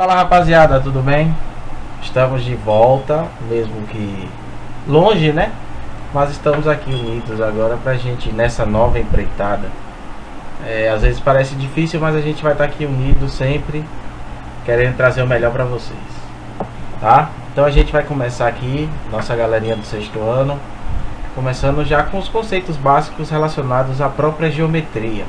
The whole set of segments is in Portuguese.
Fala rapaziada, tudo bem? Estamos de volta, mesmo que longe, né? Mas estamos aqui unidos agora pra gente nessa nova empreitada. Às vezes parece difícil, mas a gente vai estar aqui unido sempre, querendo trazer o melhor pra vocês, tá? Então a gente vai começar aqui, nossa galerinha do sexto ano, começando já com os conceitos básicos relacionados à própria geometria.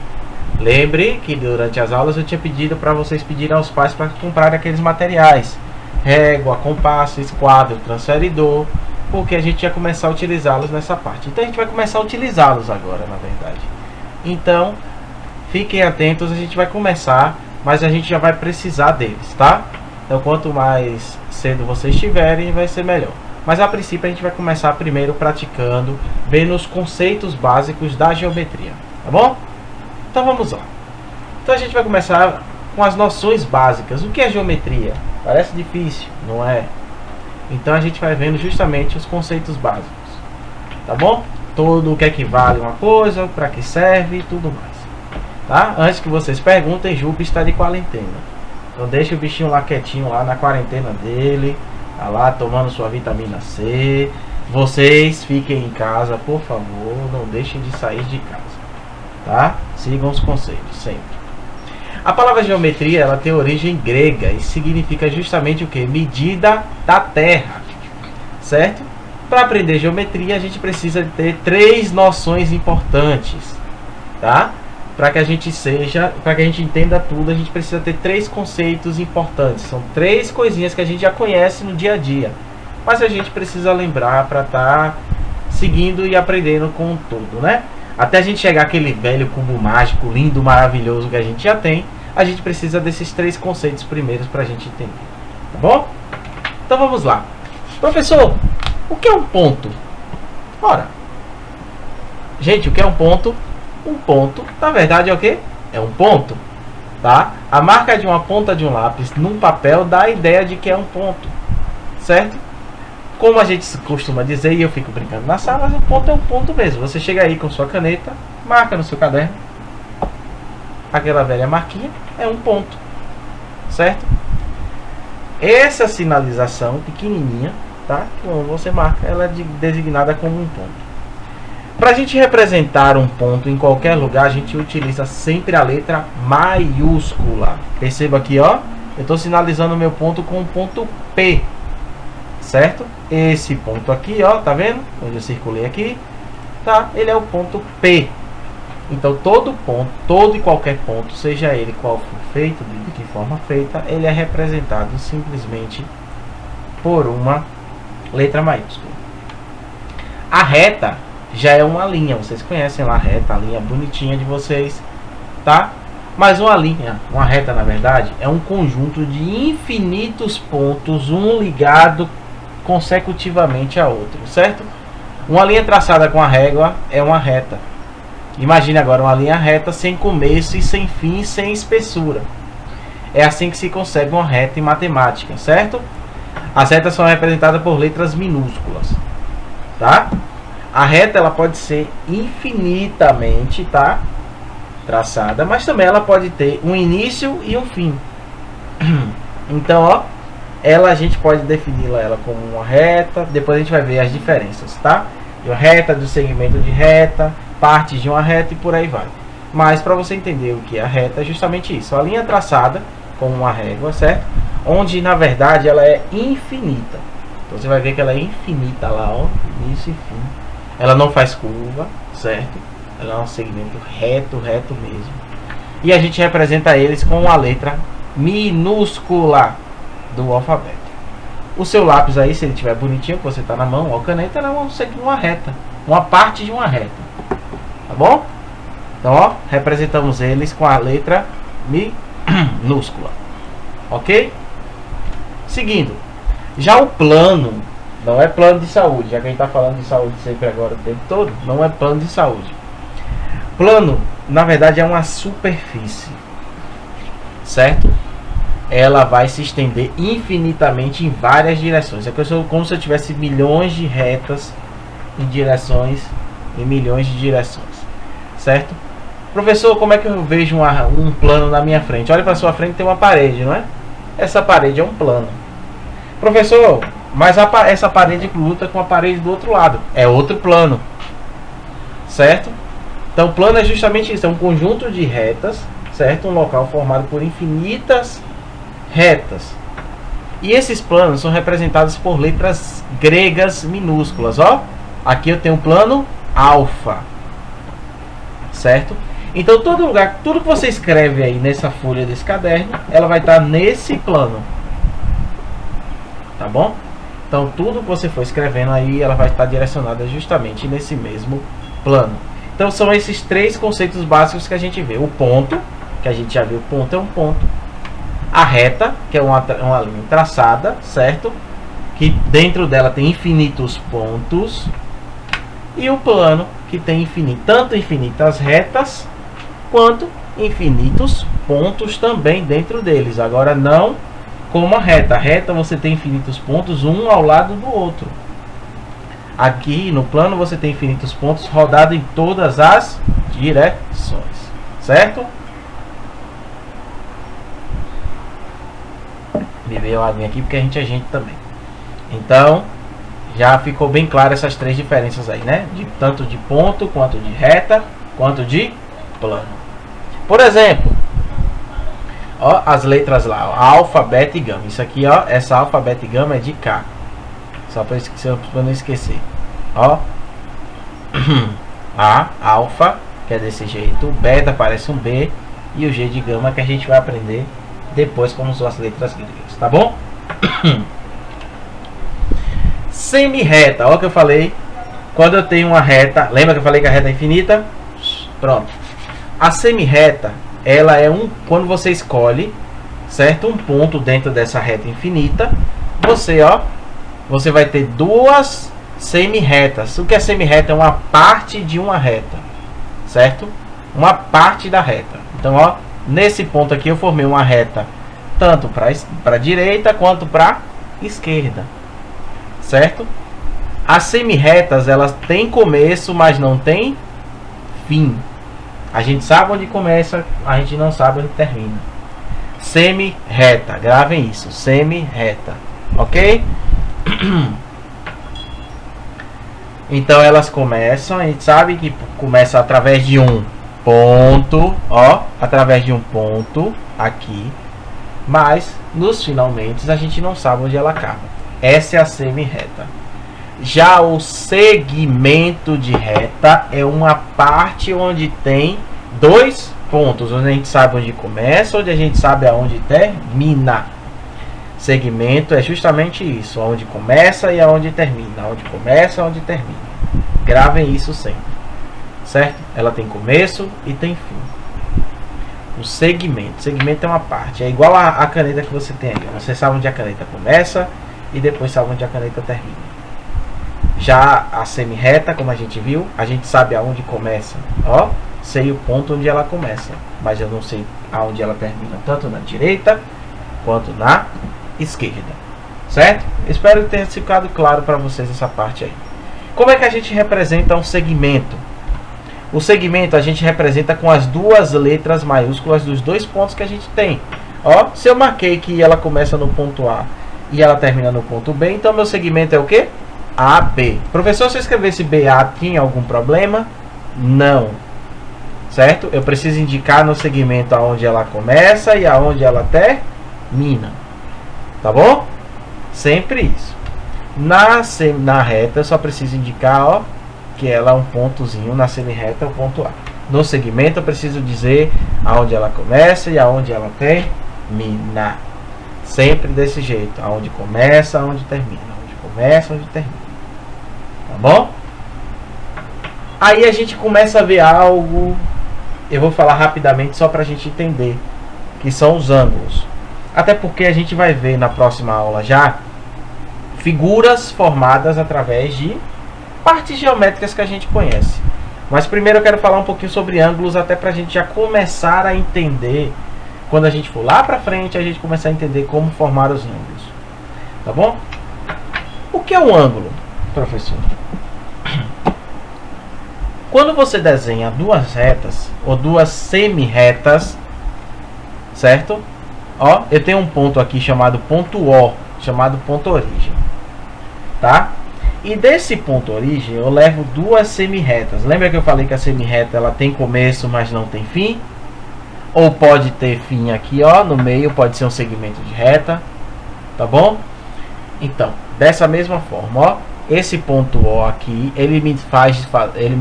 Lembre que durante as aulas eu tinha pedido para vocês pedirem aos pais para comprar aqueles materiais: régua, compasso, esquadro, transferidor, porque a gente ia começar a utilizá-los nessa parte. Então a gente vai começar a utilizá-los agora, na verdade. Então fiquem atentos, a gente vai começar, mas a gente já vai precisar deles, tá? Então quanto mais cedo vocês tiverem, vai ser melhor. Mas a princípio a gente vai começar primeiro praticando, vendo os conceitos básicos da geometria, tá bom? Então vamos lá. Então a gente vai começar com as noções básicas. O que é geometria? Parece difícil, não é? Então a gente vai vendo justamente os conceitos básicos, tá bom? Tudo o que equivale a uma coisa, para que serve e tudo mais, tá? Antes que vocês perguntem, Jupe está de quarentena. Então deixa o bichinho lá quietinho lá na quarentena dele, tá lá tomando sua vitamina C. Vocês fiquem em casa, por favor, não deixem de sair de casa, tá? Sigam os conceitos sempre. A palavra geometria, ela tem origem grega e significa justamente o que? Medida da terra, certo? Para aprender geometria a gente precisa ter três noções importantes, tá? Para que a gente entenda tudo, a gente precisa ter três conceitos importantes. São três coisinhas que a gente já conhece no dia a dia, mas a gente precisa lembrar para estar seguindo e aprendendo com tudo, né? Até a gente chegar àquele velho cubo mágico, lindo, maravilhoso que a gente já tem, a gente precisa desses três conceitos primeiros para a gente entender, tá bom? Então vamos lá. Professor, o que é um ponto? Ora, gente, o que é um ponto? Um ponto, na verdade, é o que? É um ponto, tá? A marca de uma ponta de um lápis num papel dá a ideia de que é um ponto, certo? Como a gente costuma dizer, e eu fico brincando na sala, mas o ponto é um ponto mesmo. Você chega aí com sua caneta, marca no seu caderno, aquela velha marquinha é um ponto, certo? Essa sinalização pequenininha, tá? Quando você marca, ela é designada como um ponto. Para a gente representar um ponto em qualquer lugar, a gente utiliza sempre a letra maiúscula. Perceba aqui, ó, eu estou sinalizando o meu ponto com o ponto P, certo? Esse ponto aqui, ó, tá vendo? Onde eu circulei aqui, tá? Ele é o ponto P. Então todo ponto, todo e qualquer ponto, seja ele qual for feito, de que forma feita, ele é representado simplesmente por uma letra maiúscula. A reta já é uma linha, vocês conhecem lá a reta, a linha bonitinha de vocês, tá? Mas uma linha, uma reta na verdade, é um conjunto de infinitos pontos, um ligado consecutivamente a outro, certo? Uma linha traçada com a régua é uma reta. Imagine agora uma linha reta sem começo e sem fim, sem espessura. É assim que se consegue uma reta em matemática, certo? As retas são representadas por letras minúsculas, tá? A reta ela pode ser infinitamente, tá, traçada, mas também ela pode ter um início e um fim. Então, ó, a gente pode defini-la ela como uma reta. Depois a gente vai ver as diferenças, tá? De uma reta, do segmento de reta, partes de uma reta e por aí vai. Mas para você entender o que é a reta, é justamente isso: a linha traçada com uma régua, certo? Onde na verdade ela é infinita. Então você vai ver que ela é infinita lá, ó, início e fim. Ela não faz curva, certo? Ela é um segmento reto, reto mesmo. E a gente representa eles com a letra minúscula do alfabeto. O seu lápis aí, se ele tiver bonitinho, que você tá na mão, ou a caneta, ela vai seguir uma reta, uma parte de uma reta, tá bom? Então, ó, representamos eles com a letra minúscula, ok? Seguindo, já o plano não é plano de saúde, já que a gente tá falando de saúde sempre agora o tempo todo, não é plano de saúde. Plano, na verdade, é uma superfície, certo? Ela vai se estender infinitamente em várias direções. É como se eu tivesse milhões de retas em direções, em milhões de direções, certo? Professor, como é que eu vejo um plano na minha frente? Olha para sua frente, tem uma parede, não é? essa parede é um plano. Professor, mas essa parede luta com a parede do outro lado. É outro plano. Certo? Então, plano é justamente isso. É um conjunto de retas, certo? Um local formado por infinitas retas. E esses planos são representados por letras gregas minúsculas. Ó, aqui eu tenho o plano alfa. Certo? Então, todo lugar, tudo que você escreve aí nessa folha desse caderno, ela vai estar nesse plano. Tá bom? Então, tudo que você for escrevendo aí, ela vai estar direcionada justamente nesse mesmo plano. Então, são esses três conceitos básicos que a gente vê. O ponto, que a gente já viu, o ponto é um ponto. A reta, que é uma linha traçada, certo? Que dentro dela tem infinitos pontos. E o plano, que tem tanto infinitas retas, quanto infinitos pontos também dentro deles. Agora, não como a reta. A reta você tem infinitos pontos, um ao lado do outro. Aqui no plano você tem infinitos pontos rodados em todas as direções, certo? Beber a água aqui porque a gente é gente também. Então, já ficou bem claro essas três diferenças aí, né? Tanto de ponto, quanto de reta, quanto de plano. Por exemplo, ó, as letras lá, ó, alfa, beta e gama. Isso aqui, ó, essa alfa, beta e gama é de K. Só para não esquecer. Ó. A, alfa, que é desse jeito. O beta parece um B. E o G de gama que a gente vai aprender depois como são as letras gregas. Tá bom? Semi-reta. Ó que eu falei. Quando eu tenho uma reta. Lembra que eu falei que a reta é infinita? Pronto. A semi-reta, ela é quando você escolhe, certo? Um ponto dentro dessa reta infinita. Você vai ter duas semi-retas. O que é semi-reta? É uma parte de uma reta, certo? Uma parte da reta. Então, ó, nesse ponto aqui eu formei uma reta tanto para a direita quanto para a esquerda, certo? As semi-retas, elas têm começo, mas não tem fim. A gente sabe onde começa, a gente não sabe onde termina. Semi-reta, gravem isso, semi-reta, ok? Então elas começam, a gente sabe que começa através de um ponto, ó, através de um ponto aqui, mas nos finalmente a gente não sabe onde ela acaba. Essa é a semi-reta. Já o segmento de reta é uma parte onde tem dois pontos, onde a gente sabe onde começa, onde a gente sabe aonde termina. Segmento é justamente isso, onde começa e aonde termina, onde começa e onde termina. Gravem isso sempre, certo? Ela tem começo e tem fim. O segmento é uma parte, é igual a caneta que você tem ali. Você sabe onde a caneta começa e depois sabe onde a caneta termina. Já a semi-reta, como a gente viu, a gente sabe aonde começa, ó, sei o ponto onde ela começa, mas eu não sei aonde ela termina, tanto na direita quanto na esquerda, certo? Espero que tenha ficado claro para vocês essa parte aí. Como é que a gente representa um segmento? O segmento a gente representa com as duas letras maiúsculas dos dois pontos que a gente tem. Ó, se eu marquei que ela começa no ponto A e ela termina no ponto B, então meu segmento é o quê? AB. Professor, se eu escrevesse BA, tinha algum problema? Não. Certo? Eu preciso indicar no segmento aonde ela começa e aonde ela termina. Tá bom? Sempre isso. Na reta, eu só preciso indicar, ó, que ela é um pontozinho. Na semi-reta é o ponto A. No segmento, eu preciso dizer aonde ela começa e aonde ela termina. Sempre desse jeito. Aonde começa, aonde termina. Aonde começa, onde termina. Tá bom? Aí a gente começa a ver algo. Eu vou falar rapidamente só para a gente entender. Que são os ângulos. Até porque a gente vai ver na próxima aula já figuras formadas através de partes geométricas que a gente conhece. Mas primeiro eu quero falar um pouquinho sobre ângulos, até para a gente já começar a entender. Quando a gente for lá para frente, a gente começar a entender como formar os ângulos. Tá bom? O que é um ângulo, professor? Quando você desenha duas retas ou duas semi-retas, certo? Ó, eu tenho um ponto aqui chamado ponto O, chamado ponto origem, tá? E desse ponto origem eu levo duas semirretas. Lembra que eu falei que a semirreta ela tem começo, mas não tem fim? Ou pode ter fim aqui, ó, no meio, pode ser um segmento de reta, tá bom? Então, dessa mesma forma, ó, esse ponto O aqui, ele me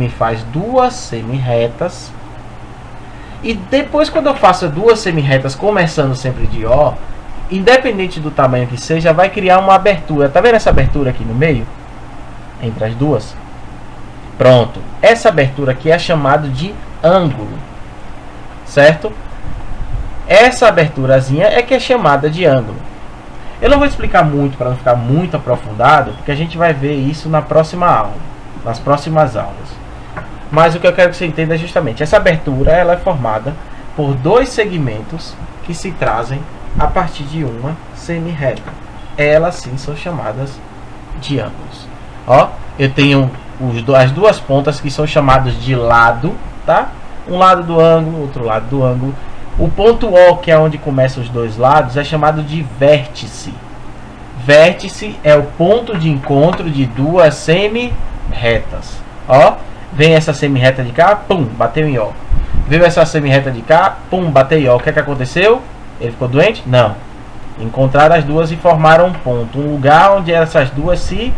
faz duas semirretas. E depois, quando eu faço duas semirretas começando sempre de O, independente do tamanho que seja, vai criar uma abertura. Tá vendo essa abertura aqui no meio? Entre as duas? Pronto. Essa abertura aqui é chamada de ângulo. Certo? Essa aberturazinha é que é chamada de ângulo. Eu não vou explicar muito para não ficar muito aprofundado, porque a gente vai ver isso na próxima aula, nas próximas aulas. Mas o que eu quero que você entenda é justamente essa abertura, ela é formada por dois segmentos que se trazem a partir de uma semirreta. Elas sim são chamadas de ângulos. Ó, eu tenho as duas pontas que são chamadas de lado, tá? Um lado do ângulo, outro lado do ângulo. O ponto O, que é onde começam os dois lados, é chamado de vértice. Vértice é o ponto de encontro de duas semirretas. Ó, vem essa semirreta de cá, pum, bateu em O. Veio essa semirreta de cá, pum, bateu em O. O que é que aconteceu? Ele ficou doente? Não. Encontraram as duas e formaram um ponto. Um lugar onde essas duas se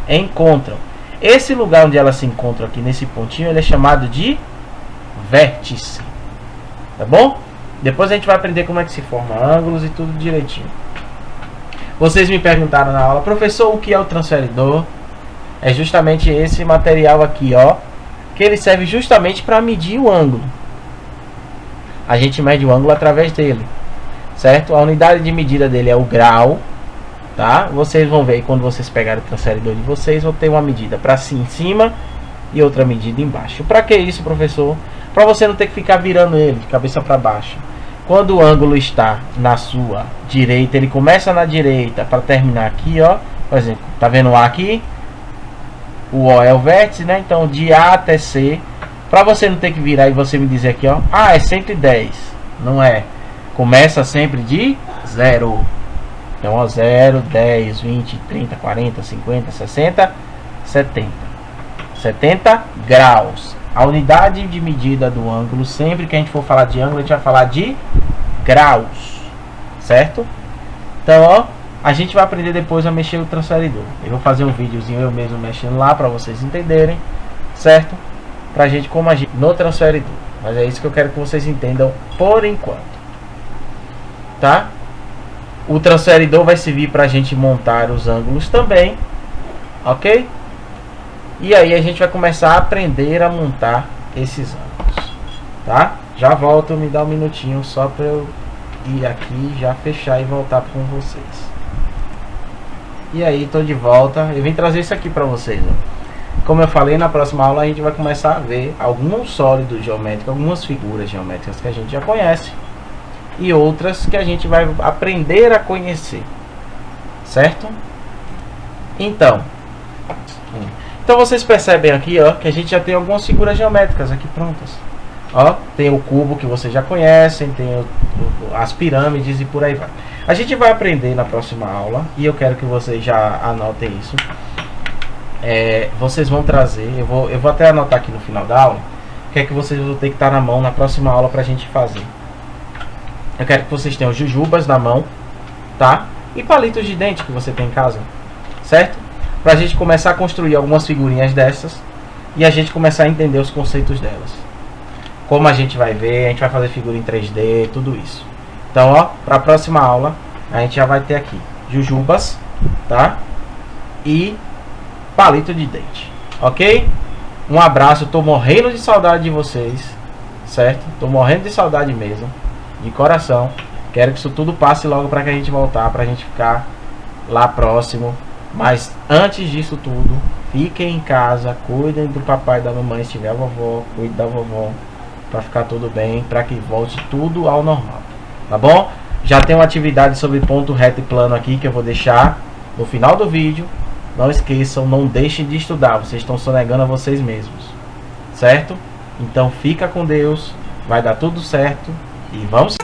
encontram. Esse lugar onde elas se encontram aqui nesse pontinho, ele é chamado de vértice. Tá bom? Depois a gente vai aprender como é que se forma ângulos e tudo direitinho. Vocês me perguntaram na aula, professor, o que é o transferidor? É justamente esse material aqui, ó, que ele serve justamente para medir o ângulo. A gente mede o ângulo através dele, certo? A unidade de medida dele é o grau, tá? Vocês vão ver quando vocês pegarem o transferidor de vocês, vão ter uma medida para em cima e outra medida embaixo. Para que isso, professor? Para você não ter que ficar virando ele de cabeça para baixo. Quando o ângulo está na sua direita, ele começa na direita para terminar aqui, ó. Por exemplo, tá vendo o A aqui? O O é o vértice, né? Então, de A até C, para você não ter que virar e você me dizer aqui, ó, ah, é 110. Não é. Começa sempre de 0. Então, ó, 0, 10, 20, 30, 40, 50, 60, 70. 70 graus. A unidade de medida do ângulo, sempre que a gente for falar de ângulo, a gente vai falar de graus, certo? Então, ó, a gente vai aprender depois a mexer no transferidor. Eu vou fazer um videozinho eu mesmo mexendo lá para vocês entenderem, certo? Pra gente como agir no transferidor. Mas é isso que eu quero que vocês entendam por enquanto, tá? O transferidor vai servir para a gente montar os ângulos também, ok? E aí a gente vai começar a aprender a montar esses ângulos, tá? Já volto, me dá um minutinho só para eu ir aqui, já fechar e voltar com vocês. E aí, tô de volta. Eu vim trazer isso aqui para vocês, ó. Como eu falei, na próxima aula a gente vai começar a ver alguns sólidos geométricos, algumas figuras geométricas que a gente já conhece e outras que a gente vai aprender a conhecer, certo? Então vocês percebem aqui, ó, que a gente já tem algumas figuras geométricas aqui prontas. Ó, tem o cubo que vocês já conhecem, tem as pirâmides e por aí vai. A gente vai aprender na próxima aula e eu quero que vocês já anotem isso. Vocês vão trazer, eu vou até anotar aqui no final da aula, que é que vocês vão ter que estar na mão na próxima aula pra gente fazer. Eu quero que vocês tenham jujubas na mão, tá? E palitos de dente que você tem em casa, certo? Pra gente começar a construir algumas figurinhas dessas e a gente começar a entender os conceitos delas. Como a gente vai ver, a gente vai fazer figura em 3D, tudo isso. Então, ó, para a próxima aula, a gente já vai ter aqui jujubas, tá? E palito de dente, ok? Um abraço, tô morrendo de saudade de vocês, certo? Tô morrendo de saudade mesmo, de coração. Quero que isso tudo passe logo para que a gente voltar, pra gente ficar lá próximo. Mas antes disso tudo, fiquem em casa, cuidem do papai e da mamãe, se tiver a vovó, cuide da vovó, para ficar tudo bem, para que volte tudo ao normal, tá bom? Já tem uma atividade sobre ponto reto e plano aqui que eu vou deixar no final do vídeo. Não esqueçam, não deixem de estudar, vocês estão sonegando a vocês mesmos, certo? Então fica com Deus, vai dar tudo certo e vamos